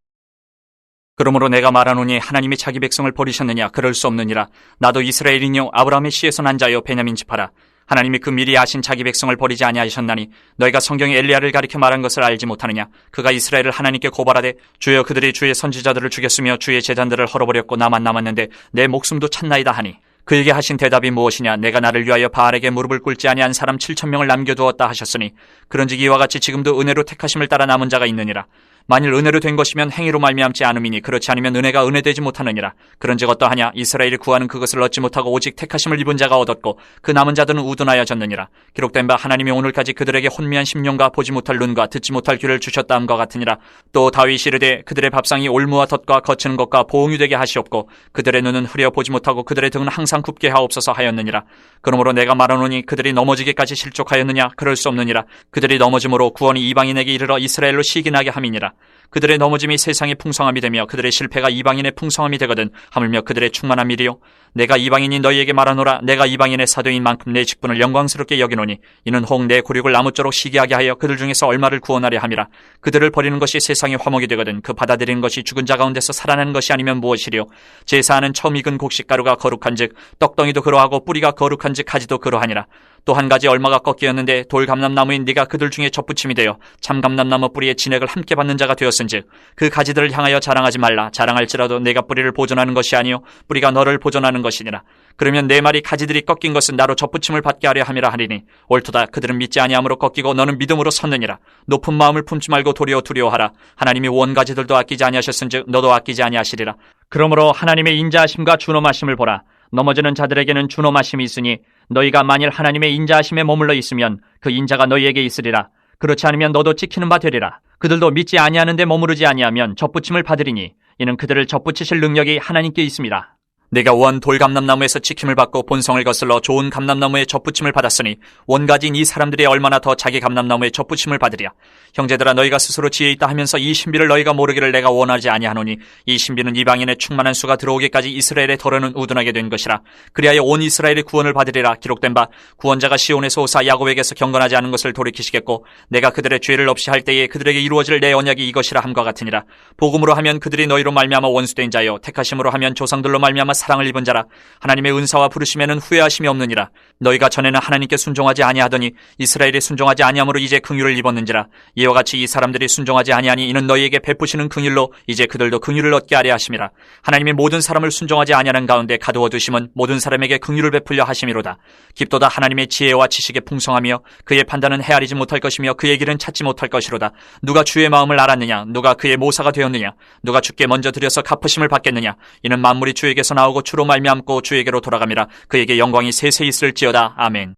그러므로 내가 말하노니 하나님이 자기 백성을 버리셨느냐? 그럴 수 없느니라. 나도 이스라엘이뇨 아브라함의 씨에서 난 자요 베냐민 지파라. 하나님이 그 미리 아신 자기 백성을 버리지 아니하셨나니 너희가 성경에 엘리야를 가리켜 말한 것을 알지 못하느냐? 그가 이스라엘을 하나님께 고발하되 주여 그들이 주의 선지자들을 죽였으며 주의 제단들을 헐어버렸고 나만 남았는데 내 목숨도 찾나이다 하니, 그에게 하신 대답이 무엇이냐? 내가 나를 위하여 바알에게 무릎을 꿇지 아니한 사람 7,000명을 남겨두었다 하셨으니, 그런즉 이와 같이 지금도 은혜로 택하심을 따라 남은 자가 있느니라. 만일 은혜로 된 것이면 행위로 말미암지 않음이니, 그렇지 않으면 은혜가 은혜되지 못하느니라. 그런즉 어떠하냐? 이스라엘이 구하는 그것을 얻지 못하고 오직 택하심을 입은 자가 얻었고 그 남은 자들은 우둔하여졌느니라. 기록된 바 하나님이 오늘까지 그들에게 혼미한 심령과 보지 못할 눈과 듣지 못할 귀를 주셨다 함과 같으니라. 또 다윗이 이르되 그들의 밥상이 올무와 덫과 거치는 것과 보응이 되게 하시옵고 그들의 눈은 흐려 보지 못하고 그들의 등은 항상 굽게 하옵소서 하였느니라. 그러므로 내가 말하노니 그들이 넘어지기까지 실족하였느냐? 그럴 수 없느니라. 그들이 넘어짐으로 구원이 이방인에게 이르러 이스라엘로 시기나게 함이니라. 그들의 넘어짐이 세상의 풍성함이 되며 그들의 실패가 이방인의 풍성함이 되거든 하물며 그들의 충만한 일이요. 내가 이방인이 너희에게 말하노라. 내가 이방인의 사도인 만큼 내 직분을 영광스럽게 여기노니 이는 혹 내 굴욕을 나무쪼록 시기하게 하여 그들 중에서 얼마를 구원하려 함이라. 그들을 버리는 것이 세상의 화목이 되거든 그 받아들이는 것이 죽은 자 가운데서 살아나는 것이 아니면 무엇이리요. 제사하는 처음 익은 곡식가루가 거룩한즉 떡덩이도 그러하고 뿌리가 거룩한즉 가지도 그러하니라. 또 한 가지 얼마가 꺾이었는데 돌감람나무인 네가 그들 중에 접붙임이 되어 참감람나무 뿌리의 진액을 함께 받는 자가 되었은즉 그 가지들을 향하여 자랑하지 말라. 자랑할지라도 내가 뿌리를 보존하는 것이 아니요 뿌리가 너를 보존하는 것이니라. 그러면 내 말이 가지들이 꺾인 것은 나로 접붙임을 받게 하려 함이라 하리니, 옳도다. 그들은 믿지 아니함으로 꺾이고 너는 믿음으로 섰느니라. 높은 마음을 품지 말고 도리어 두려워하라. 하나님이 원 가지들도 아끼지 아니하셨은즉 너도 아끼지 아니하시리라. 그러므로 하나님의 인자하심과 준엄하심을 보라. 넘어지는 자들에게는 준엄하심이 있으니 너희가 만일 하나님의 인자하심에 머물러 있으면 그 인자가 너희에게 있으리라. 그렇지 않으면 너도 찍히는 바 되리라. 그들도 믿지 아니하는데 머무르지 아니하면 접붙임을 받으리니 이는 그들을 접붙이실 능력이 하나님께 있습니다. 내가 원 돌감람나무에서 지킴을 받고 본성을 거슬러 좋은 감람나무에 접붙임을 받았으니 원가진 이 사람들이 얼마나 더 자기 감람나무에 접붙임을 받으랴. 형제들아 너희가 스스로 지혜 있다 하면서 이 신비를 너희가 모르기를 내가 원하지 아니하노니, 이 신비는 이방인의 충만한 수가 들어오기까지 이스라엘의 덜어는 우둔하게 된 것이라. 그리하여 온 이스라엘이 구원을 받으리라. 기록된 바 구원자가 시온에서 오사 야곱에게서 경건하지 않은 것을 돌이키시겠고 내가 그들의 죄를 없이 할 때에 그들에게 이루어질 내 언약이 이것이라 함과 같으니라. 복음으로 하면 그들이 너희로 말미암아 원수된 자요 택하심으로 하면 조상들로 말미암아 사랑을 입은 자라. 하나님의 은사와 부르심에는 후회하심이 없느니라. 너희가 전에는 하나님께 순종하지 아니하더니 이스라엘이 순종하지 아니함으로 이제 긍휼을 입었는지라. 이와 같이 이 사람들이 순종하지 아니하니 이는 너희에게 베푸시는 긍휼로 이제 그들도 긍휼을 얻게 하려 하심이라. 하나님이 모든 사람을 순종하지 아니하는 가운데 가두어 두심은 모든 사람에게 긍휼을 베풀려 하심이로다. 깊도다 하나님의 지혜와 지식의 풍성하며 그의 판단은 헤아리지 못할 것이며 그의 길은 찾지 못할 것이로다. 누가 주의 마음을 알았느냐? 누가 그의 모사가 되었느냐? 누가 주께 먼저 드려서 갚으심을 받겠느냐? 이는 만물이 주에게서 나오고 주로 말미암고 주에게로 돌아감이라. 그에게 영광이 세세 있을지어다. 아멘.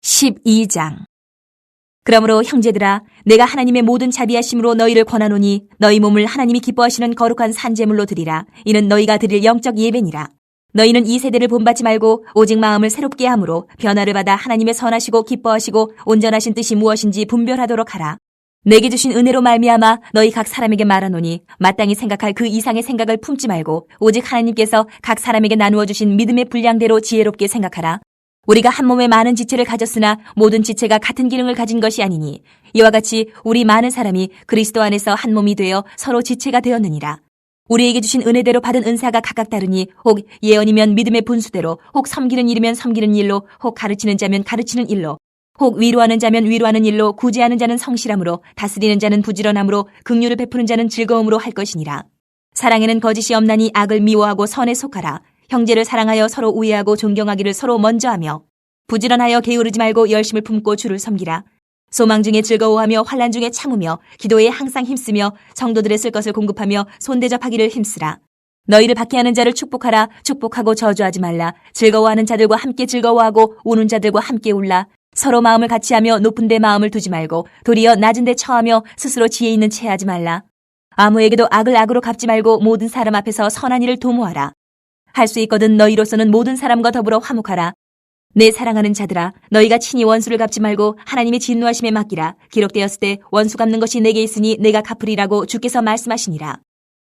12장. 그러므로 형제들아 내가 하나님의 모든 자비하심으로 너희를 권하노니 너희 몸을 하나님이 기뻐하시는 거룩한 산제물로 드리라. 이는 너희가 드릴 영적 예배니라. 너희는 이 세대를 본받지 말고 오직 마음을 새롭게 함으로 변화를 받아 하나님의 선하시고 기뻐하시고 온전하신 뜻이 무엇인지 분별하도록 하라. 내게 주신 은혜로 말미암아 너희 각 사람에게 말하노니 마땅히 생각할 그 이상의 생각을 품지 말고 오직 하나님께서 각 사람에게 나누어 주신 믿음의 분량대로 지혜롭게 생각하라. 우리가 한 몸에 많은 지체를 가졌으나 모든 지체가 같은 기능을 가진 것이 아니니 이와 같이 우리 많은 사람이 그리스도 안에서 한 몸이 되어 서로 지체가 되었느니라. 우리에게 주신 은혜대로 받은 은사가 각각 다르니 혹 예언이면 믿음의 분수대로, 혹 섬기는 일이면 섬기는 일로, 혹 가르치는 자면 가르치는 일로, 혹 위로하는 자면 위로하는 일로, 구제하는 자는 성실함으로, 다스리는 자는 부지런함으로, 긍휼을 베푸는 자는 즐거움으로 할 것이니라. 사랑에는 거짓이 없나니 악을 미워하고 선에 속하라. 형제를 사랑하여 서로 우애하고 존경하기를 서로 먼저 하며 부지런하여 게으르지 말고 열심을 품고 주를 섬기라. 소망 중에 즐거워하며 환난 중에 참으며 기도에 항상 힘쓰며 성도들의 쓸 것을 공급하며 손대접하기를 힘쓰라. 너희를 박해하는 자를 축복하라. 축복하고 저주하지 말라. 즐거워하는 자들과 함께 즐거워하고 우는 자들과 함께 울라. 서로 마음을 같이하며 높은 데 마음을 두지 말고 도리어 낮은 데 처하며 스스로 지혜 있는 채 하지 말라. 아무에게도 악을 악으로 갚지 말고 모든 사람 앞에서 선한 일을 도모하라. 할 수 있거든 너희로서는 모든 사람과 더불어 화목하라. 내 사랑하는 자들아, 너희가 친히 원수를 갚지 말고 하나님의 진노하심에 맡기라. 기록되었을 때 원수 갚는 것이 내게 있으니 내가 갚으리라고 주께서 말씀하시니라.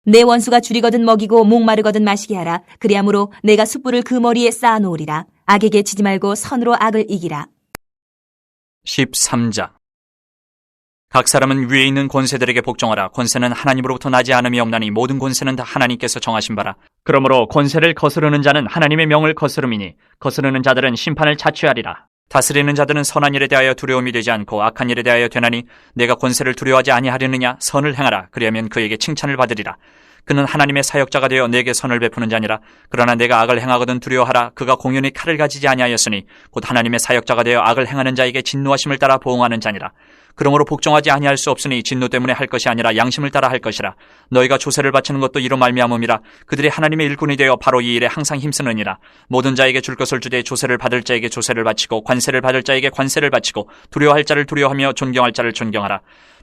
내 원수가 줄이거든 먹이고 목마르거든 마시게 하라. 그리하므로 내가 숯불을 그 머리에 쌓아놓으리라. 악에게 지지 말고 선으로 악을 이기라. 13장. 각 사람은 위에 있는 권세들에게 복종하라. 권세는 하나님으로부터 나지 않음이 없나니 모든 권세는 다 하나님께서 정하신 바라. 그러므로 권세를 거스르는 자는 하나님의 명을 거스름이니 거스르는 자들은 심판을 자취하리라. 다스리는 자들은 선한 일에 대하여 두려움이 되지 않고 악한 일에 대하여 되나니 내가 권세를 두려워하지 아니하려느냐. 선을 행하라. 그리하면 그에게 칭찬을 받으리라. 그는 하나님의 사역자가 되어 내게 선을 베푸는 자니라. 그러나 내가 악을 행하거든 두려워하라. 그가 공연히 칼을 가지지 아니하였으니 곧 하나님의 사역자가 되어 악을 행하는 자에게 진노하심을 따라 보응하는 자니라. 그러므로 복종하지 아니할 수 없으니 진노 때문에 할 것이 아니라 양심을 따라 할 것이라. 너희가 조세를 바치는 것도 이로 말미암음이라. 그들이 하나님의 일꾼이 되어 바로 이 일에 항상 힘쓰느니라. 모든 자에게 줄 것을 주되 조세를 받을 자에게 조세를 바치고 관세를 받을 자에게 관세를 바치고 두려워할 자를 두려워하며 존경할 자를 존경하라.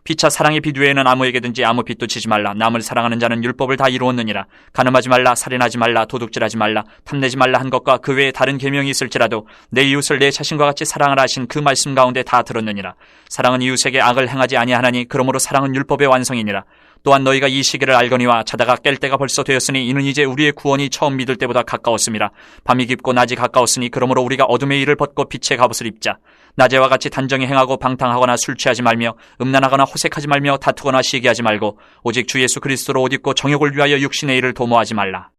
피차 사랑의 빛 외에는 아무에게든지 아무 빛도 치지 말라. 남을 사랑하는 자는 율법을 다 이루었느니라. 간음하지 말라, 살인하지 말라, 도둑질하지 말라, 탐내지 말라 한 것과 그 외에 다른 계명이 있을지라도 내 이웃을 내 자신과 같이 사랑하라 하신 그 말씀 가운데 다 들었느니라. 사랑은 이웃에게 악을 행하지 아니하나니 그러므로 사랑은 율법의 완성이니라. 또한 너희가 이 시기를 알거니와 자다가 깰 때가 벌써 되었으니 이는 이제 우리의 구원이 처음 믿을 때보다 가까웠음이라. 밤이 깊고 낮이 가까웠으니 그러므로 우리가 어둠의 일을 벗고 빛의 갑옷을 입자. 낮에와 같이 단정히 행하고 방탕하거나 술 취하지 말며 음란하거나 호색하지 말며 다투거나 시기하지 말고 오직 주 예수 그리스도로 옷 입고 정욕을 위하여 육신의 일을 도모하지 말라.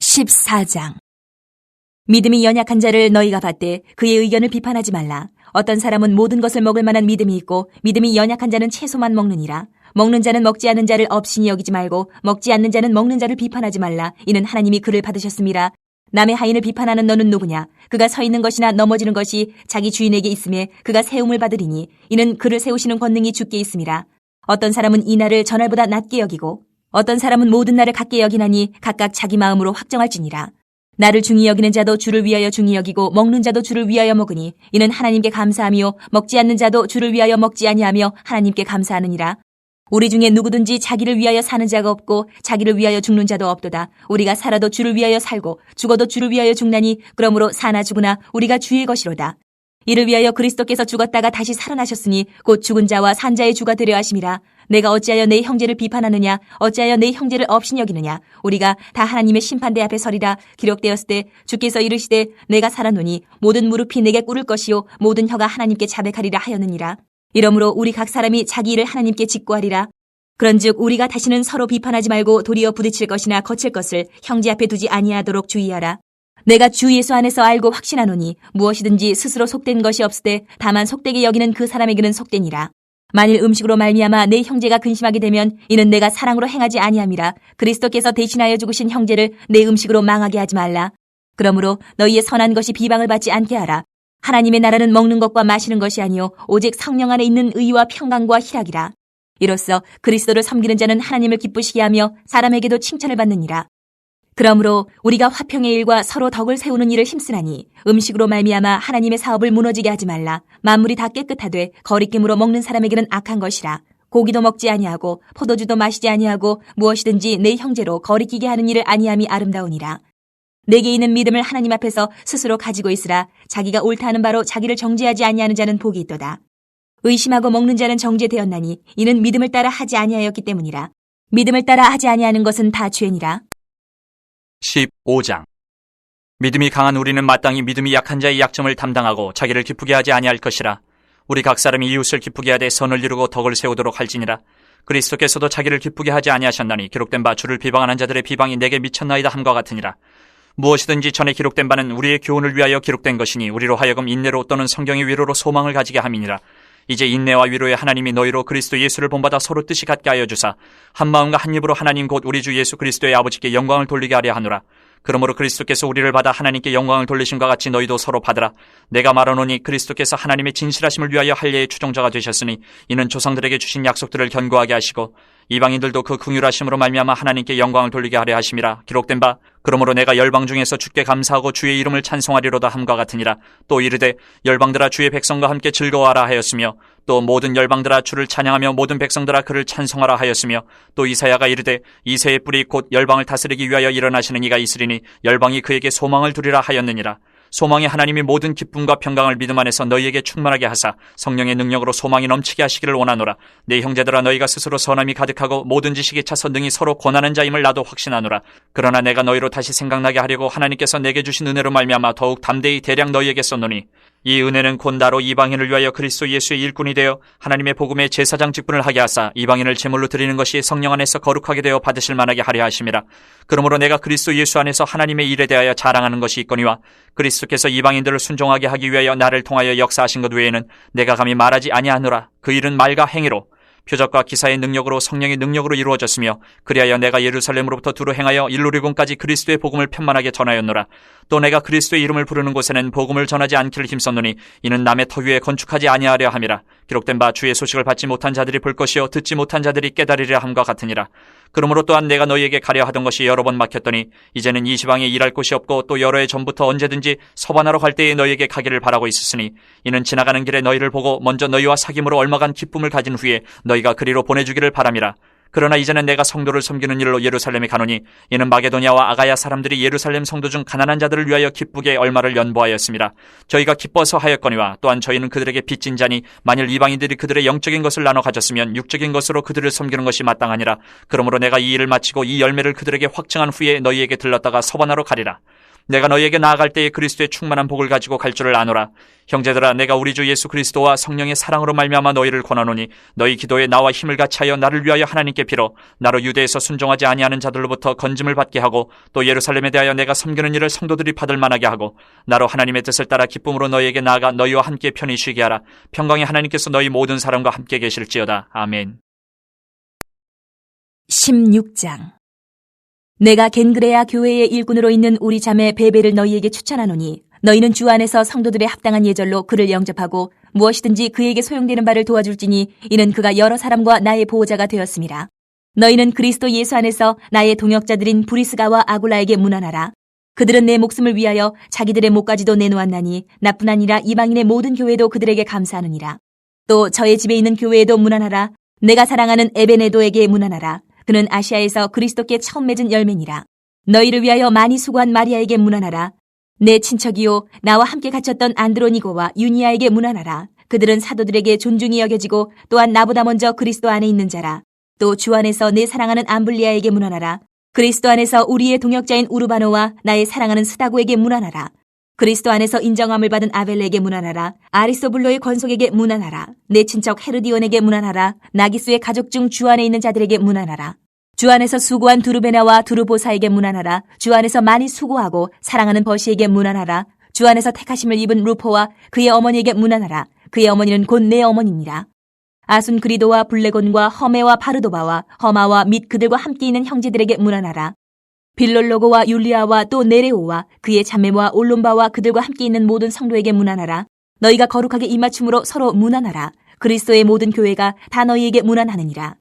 14장. 믿음이 연약한 자를 너희가 받되 그의 의견을 비판하지 말라. 어떤 사람은 모든 것을 먹을 만한 믿음이 있고 믿음이 연약한 자는 채소만 먹느니라. 먹는 자는 먹지 않는 자를 업신이 여기지 말고 먹지 않는 자는 먹는 자를 비판하지 말라. 이는 하나님이 그를 받으셨음이라. 남의 하인을 비판하는 너는 누구냐? 그가 서 있는 것이나 넘어지는 것이 자기 주인에게 있음에 그가 세움을 받으리니 이는 그를 세우시는 권능이 주께 있음이라. 어떤 사람은 이 날을 전날보다 낮게 여기고 어떤 사람은 모든 날을 같게 여기나니 각각 자기 마음으로 확정할지니라. 나를 중히 여기는 자도 주를 위하여 중히 여기고 먹는 자도 주를 위하여 먹으니 이는 하나님께 감사하며 먹지 않는 자도 주를 위하여 먹지 아니하며 하나님께 감사하느니라. 우리 중에 누구든지 자기를 위하여 사는 자가 없고 자기를 위하여 죽는 자도 없도다. 우리가 살아도 주를 위하여 살고 죽어도 주를 위하여 죽나니 그러므로 사나 죽으나 우리가 주의 것이로다. 이를 위하여 그리스도께서 죽었다가 다시 살아나셨으니 곧 죽은 자와 산 자의 주가 되려 하심이라. 내가 어찌하여 내 형제를 비판하느냐? 어찌하여 내 형제를 업신 여기느냐? 우리가 다 하나님의 심판대 앞에 서리라. 기록되었을 때 주께서 이르시되 내가 살아노니 모든 무릎이 내게 꿇을 것이요 모든 혀가 하나님께 자백하리라 하였느니라. 이러므로 우리 각 사람이 자기 일을 하나님께 직고하리라. 그런즉 우리가 다시는 서로 비판하지 말고 도리어 부딪힐 것이나 거칠 것을 형제 앞에 두지 아니하도록 주의하라. 내가 주 예수 안에서 알고 확신하노니 무엇이든지 스스로 속된 것이 없으되 다만 속되게 여기는 그 사람에게는 속되니라. 만일 음식으로 말미암아 내 형제가 근심하게 되면 이는 내가 사랑으로 행하지 아니함이라. 그리스도께서 대신하여 죽으신 형제를 내 음식으로 망하게 하지 말라. 그러므로 너희의 선한 것이 비방을 받지 않게 하라. 하나님의 나라는 먹는 것과 마시는 것이 아니요 오직 성령 안에 있는 의와 평강과 희락이라. 이로써 그리스도를 섬기는 자는 하나님을 기쁘시게 하며 사람에게도 칭찬을 받느니라. 그러므로 우리가 화평의 일과 서로 덕을 세우는 일을 힘쓰나니 음식으로 말미암아 하나님의 사업을 무너지게 하지 말라. 만물이 다 깨끗하되 거리낌으로 먹는 사람에게는 악한 것이라. 고기도 먹지 아니하고 포도주도 마시지 아니하고 무엇이든지 내 형제로 거리끼게 하는 일을 아니함이 아름다우니라. 내게 있는 믿음을 하나님 앞에서 스스로 가지고 있으라. 자기가 옳다 하는 바로 자기를 정죄하지 아니하는 자는 복이 있도다. 의심하고 먹는 자는 정죄되었나니 이는 믿음을 따라 하지 아니하였기 때문이라. 믿음을 따라 하지 아니하는 것은 다 죄니라. 15장. 믿음이 강한 우리는 마땅히 믿음이 약한 자의 약점을 담당하고 자기를 기쁘게 하지 아니할 것이라. 우리 각 사람이 이웃을 기쁘게 하되 선을 이루고 덕을 세우도록 할지니라. 그리스도께서도 자기를 기쁘게 하지 아니하셨나니 기록된 바 주를 비방하는 자들의 비방이 내게 미쳤나이다 함과 같으니라. 무엇이든지 전에 기록된 바는 우리의 교훈을 위하여 기록된 것이니 우리로 하여금 인내로 또는 성경의 위로로 소망을 가지게 함이니라. 이제 인내와 위로의 하나님이 너희로 그리스도 예수를 본받아 서로 뜻이 같게 하여 주사 한 마음과 한 입으로 하나님 곧 우리 주 예수 그리스도의 아버지께 영광을 돌리게 하려 하노라. 그러므로 그리스도께서 우리를 받아 하나님께 영광을 돌리심과 같이 너희도 서로 받으라. 내가 말하노니 그리스도께서 하나님의 진실하심을 위하여 할례의 추종자가 되셨으니 이는 조상들에게 주신 약속들을 견고하게 하시고 이방인들도 그 긍휼하심으로 말미암아 하나님께 영광을 돌리게 하려 하심이라. 기록된 바 그러므로 내가 열방 중에서 주께 감사하고 주의 이름을 찬송하리로다 함과 같으니라. 또 이르되 열방들아 주의 백성과 함께 즐거워하라 하였으며 또 모든 열방들아 주를 찬양하며 모든 백성들아 그를 찬송하라 하였으며 또 이사야가 이르되 이새의 뿔이 곧 열방을 다스리기 위하여 일어나시는 이가 있으리니 열방이 그에게 소망을 두리라 하였느니라. 소망의 하나님이 모든 기쁨과 평강을 믿음 안에서 너희에게 충만하게 하사 성령의 능력으로 소망이 넘치게 하시기를 원하노라. 내 형제들아 너희가 스스로 선함이 가득하고 모든 지식에 차서 능히 서로 권하는 자임을 나도 확신하노라. 그러나 내가 너희로 다시 생각나게 하려고 하나님께서 내게 주신 은혜로 말미암아 더욱 담대히 대량 너희에게 썼노니 이 은혜는 곧 나로 이방인을 위하여 그리스도 예수의 일꾼이 되어 하나님의 복음의 제사장 직분을 하게 하사 이방인을 제물로 드리는 것이 성령 안에서 거룩하게 되어 받으실 만하게 하려 하심이라. 그러므로 내가 그리스도 예수 안에서 하나님의 일에 대하여 자랑하는 것이 있거니와 그리스도께서 이방인들을 순종하게 하기 위하여 나를 통하여 역사하신 것 외에는 내가 감히 말하지 아니하노라. 그 일은 말과 행위로 표적과 기사의 능력으로 성령의 능력으로 이루어졌으며 그리하여 내가 예루살렘으로부터 두루 행하여 일루리곤까지 그리스도의 복음을 편만하게 전하였노라. 또 내가 그리스도의 이름을 부르는 곳에는 복음을 전하지 않기를 힘썼노니 이는 남의 터 위에 건축하지 아니하려 함이라. 기록된 바 주의 소식을 받지 못한 자들이 볼 것이요 듣지 못한 자들이 깨달으리라 함과 같으니라. 그러므로 또한 내가 너희에게 가려 하던 것이 여러 번 막혔더니 이제는 이 지방에 일할 곳이 없고 또 여러 해 전부터 언제든지 서반하러 갈 때에 너희에게 가기를 바라고 있었으니 이는 지나가는 길에 너희를 보고 먼저 너희와 사귐으로 얼마간 기쁨을 가진 후에 너희가 그리로 보내주기를 바람이라. 그러나 이제는 내가 성도를 섬기는 일로 예루살렘에 가노니 이는 마게도냐와 아가야 사람들이 예루살렘 성도 중 가난한 자들을 위하여 기쁘게 얼마를 연보하였습니다. 저희가 기뻐서 하였거니와 또한 저희는 그들에게 빚진 자니 만일 이방인들이 그들의 영적인 것을 나눠 가졌으면 육적인 것으로 그들을 섬기는 것이 마땅하니라. 그러므로 내가 이 일을 마치고 이 열매를 그들에게 확증한 후에 너희에게 들렀다가 서반하러 가리라. 내가 너희에게 나아갈 때에 그리스도의 충만한 복을 가지고 갈 줄을 아노라. 형제들아 내가 우리 주 예수 그리스도와 성령의 사랑으로 말미암아 너희를 권하노니 너희 기도에 나와 힘을 같이하여 나를 위하여 하나님께 빌어 나로 유대에서 순종하지 아니하는 자들로부터 건짐을 받게 하고 또 예루살렘에 대하여 내가 섬기는 일을 성도들이 받을 만하게 하고 나로 하나님의 뜻을 따라 기쁨으로 너희에게 나아가 너희와 함께 편히 쉬게 하라. 평강의 하나님께서 너희 모든 사람과 함께 계실지어다. 아멘. 16장. 내가 겐그레아 교회의 일꾼으로 있는 우리 자매 베베를 너희에게 추천하노니 너희는 주 안에서 성도들의 합당한 예절로 그를 영접하고 무엇이든지 그에게 소용되는 바를 도와줄지니 이는 그가 여러 사람과 나의 보호자가 되었음이라. 너희는 그리스도 예수 안에서 나의 동역자들인 브리스가와 아굴라에게 문안하라. 그들은 내 목숨을 위하여 자기들의 목까지도 내놓았나니 나뿐 아니라 이방인의 모든 교회도 그들에게 감사하느니라. 또 저의 집에 있는 교회에도 문안하라. 내가 사랑하는 에베네도에게 문안하라. 그는 아시아에서 그리스도께 처음 맺은 열매니라. 너희를 위하여 많이 수고한 마리아에게 문안하라. 내 친척이요 나와 함께 갇혔던 안드로니고와 유니아에게 문안하라. 그들은 사도들에게 존중이 여겨지고 또한 나보다 먼저 그리스도 안에 있는 자라. 또 주 안에서 내 사랑하는 암블리아에게 문안하라. 그리스도 안에서 우리의 동역자인 우르바노와 나의 사랑하는 스다고에게 문안하라. 그리스도 안에서 인정함을 받은 아벨레에게 문안하라. 아리스토블로의 권속에게 문안하라. 내 친척 헤르디온에게 문안하라. 나기스의 가족 중 주 안에 있는 자들에게 문안하라. 주 안에서 수고한 두르베나와 두르보사에게 문안하라. 주 안에서 많이 수고하고 사랑하는 버시에게 문안하라. 주 안에서 택하심을 입은 루포와 그의 어머니에게 문안하라. 그의 어머니는 곧 내 어머니니라. 아순그리도와 블레곤과 허메와 바르도바와 허마와 및 그들과 함께 있는 형제들에게 문안하라. 빌롤로고와 율리아와 또 네레오와 그의 자매와 올론바와 그들과 함께 있는 모든 성도에게 문안하라. 너희가 거룩하게 입맞춤으로 서로 문안하라. 그리스도의 모든 교회가 다 너희에게 문안하느니라.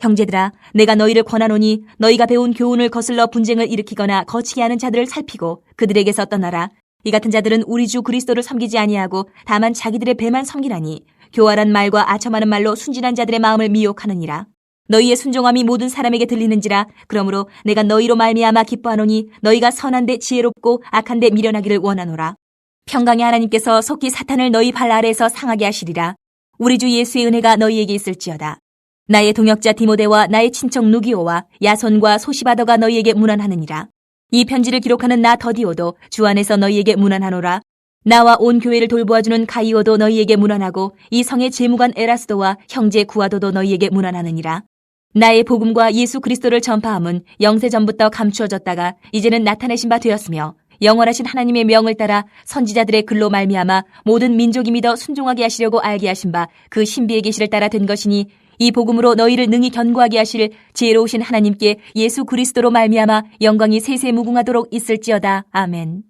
형제들아 내가 너희를 권하노니 너희가 배운 교훈을 거슬러 분쟁을 일으키거나 거치게 하는 자들을 살피고 그들에게서 떠나라. 이 같은 자들은 우리 주 그리스도를 섬기지 아니하고 다만 자기들의 배만 섬기나니 교활한 말과 아첨하는 말로 순진한 자들의 마음을 미혹하느니라. 너희의 순종함이 모든 사람에게 들리는지라. 그러므로 내가 너희로 말미암아 기뻐하노니 너희가 선한데 지혜롭고 악한데 미련하기를 원하노라. 평강의 하나님께서 속히 사탄을 너희 발 아래에서 상하게 하시리라. 우리 주 예수의 은혜가 너희에게 있을지어다. 나의 동역자 디모데와 나의 친척 누기오와 야손과 소시바더가 너희에게 문안하느니라. 이 편지를 기록하는 나 더디오도 주 안에서 너희에게 문안하노라. 나와 온 교회를 돌보아주는 가이오도 너희에게 문안하고 이 성의 재무관 에라스도와 형제 구아도도 너희에게 문안하느니라. 나의 복음과 예수 그리스도를 전파함은 영세 전부터 감추어졌다가 이제는 나타내신 바 되었으며 영원하신 하나님의 명을 따라 선지자들의 글로 말미암아 모든 민족이 믿어 순종하게 하시려고 알게 하신 바 그 신비의 계시를 따라 된 것이니 이 복음으로 너희를 능히 견고하게 하실 지혜로우신 하나님께 예수 그리스도로 말미암아 영광이 세세 무궁하도록 있을지어다. 아멘.